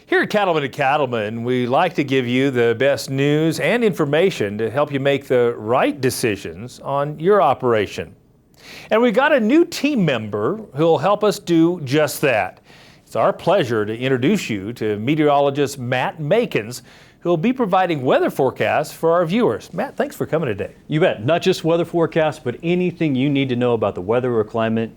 Here at Cattlemen and Cattlemen, we like to give you the best news and information to help you make the right decisions on your operation. And we got a new team member who'll help us do just that. It's our pleasure to introduce you to meteorologist Matt Makens, who will be providing weather forecasts for our viewers. Matt, thanks for coming today. You bet. Not just weather forecasts, but anything you need to know about the weather or climate.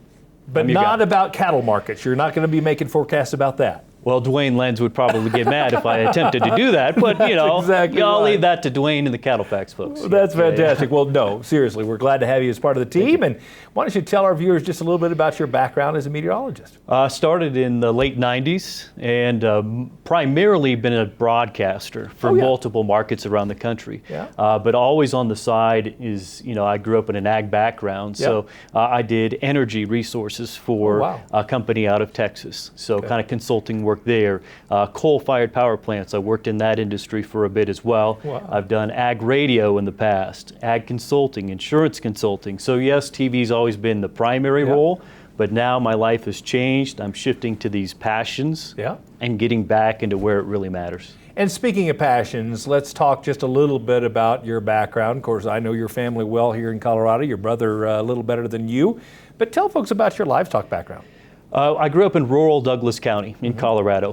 But not about cattle markets. You're not going to be making forecasts about that. Well, Dwayne Lenz would probably get mad if I attempted to do that, but you know, exactly I'll right. leave that to Dwayne and the Cattle Facts folks. That's fantastic. Well, no, seriously, we're glad to have you as part of the team. And why don't you tell our viewers just a little bit about your background as a meteorologist? Started in the late 90s and primarily been a broadcaster for multiple markets around the country. But always on the side is, you know, I grew up in an ag background, so I did energy resources for a company out of Texas. So kind of consulting work there. Coal-fired power plants, I worked in that industry for a bit as well. I've done ag radio in the past, ag consulting, insurance consulting. So yes, TV's always been the primary role, but now my life has changed. I'm shifting to these passions and getting back into where it really matters. And speaking of passions, let's talk just a little bit about your background. Of course, I know your family well here in Colorado, your brother a little better than you, but tell folks about your livestock background. I grew up in rural Douglas County in Colorado,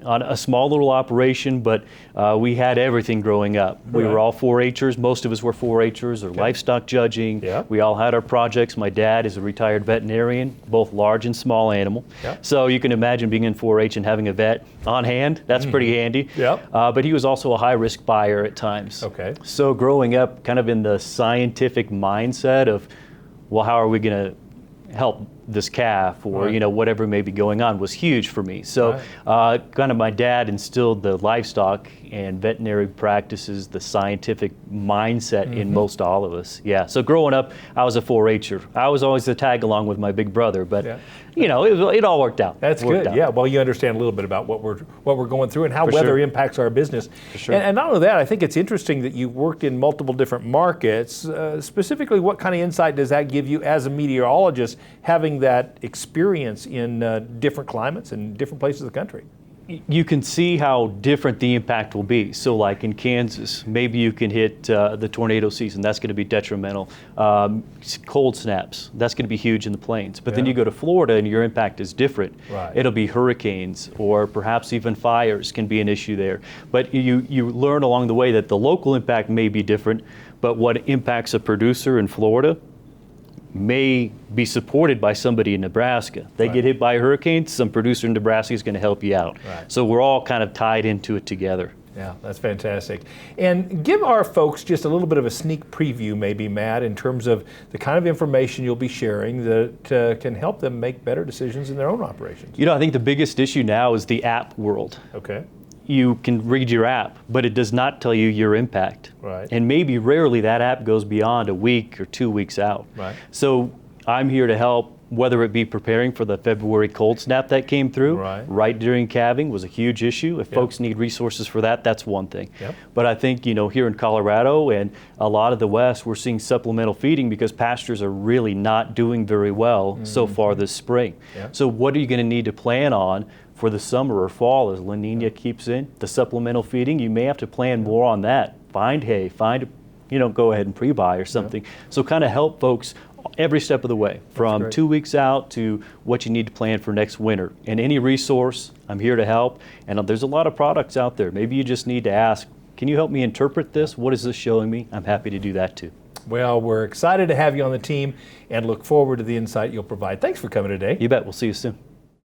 on a small little operation, but we had everything growing up. We were all 4-H'ers. Most of us were 4-H'ers or livestock judging. We all had our projects. My dad is a retired veterinarian, both large and small animal. So you can imagine being in 4-H and having a vet on hand. That's pretty handy. But he was also a high-risk buyer at times. So growing up kind of in the scientific mindset of, well, how are we going to help this calf or you know, whatever may be going on was huge for me. So kind of my dad instilled the livestock and veterinary practices, the scientific mindset in most all of us. So growing up, I was a 4-H'er. I was always the tag along with my big brother, but you know, it all worked out. That's good. Well, you understand a little bit about what we're going through and how weather impacts our business. And not only that, I think it's interesting that you've worked in multiple different markets. Specifically, what kind of insight does that give you as a meteorologist, having that experience in different climates and different places of the country? You can see how different the impact will be. So like in Kansas, maybe you can hit the tornado season. That's going to be detrimental. Cold snaps, that's going to be huge in the plains. But then you go to Florida and your impact is different. It'll be hurricanes or perhaps even fires can be an issue there. But you learn along the way that the local impact may be different, but what impacts a producer in Florida may be supported by somebody in Nebraska. They get hit by a hurricane, some producer in Nebraska is going to help you out. So we're all kind of tied into it together. That's fantastic. And give our folks just a little bit of a sneak preview, maybe, Matt, in terms of the kind of information you'll be sharing that can help them make better decisions in their own operations. You know, I think the biggest issue now is the app world. You can read your app, but it does not tell you your impact. And maybe rarely that app goes beyond a week or 2 weeks out. So I'm here to help, whether it be preparing for the February cold snap that came through, right during calving was a huge issue. If folks need resources for that, that's one thing. But I think, you know, here in Colorado and a lot of the West, we're seeing supplemental feeding because pastures are really not doing very well so far this spring. So what are you going to need to plan on for the summer or fall as La Nina keeps in, the supplemental feeding? You may have to plan more on that. Find hay, you know, go ahead and pre-buy or something. So kind of help folks every step of the way, from 2 weeks out to what you need to plan for next winter. And any resource, I'm here to help. And there's a lot of products out there. Maybe you just need to ask, can you help me interpret this? What is this showing me? I'm happy to do that too. Well, we're excited to have you on the team and look forward to the insight you'll provide. Thanks for coming today. You bet. We'll see you soon.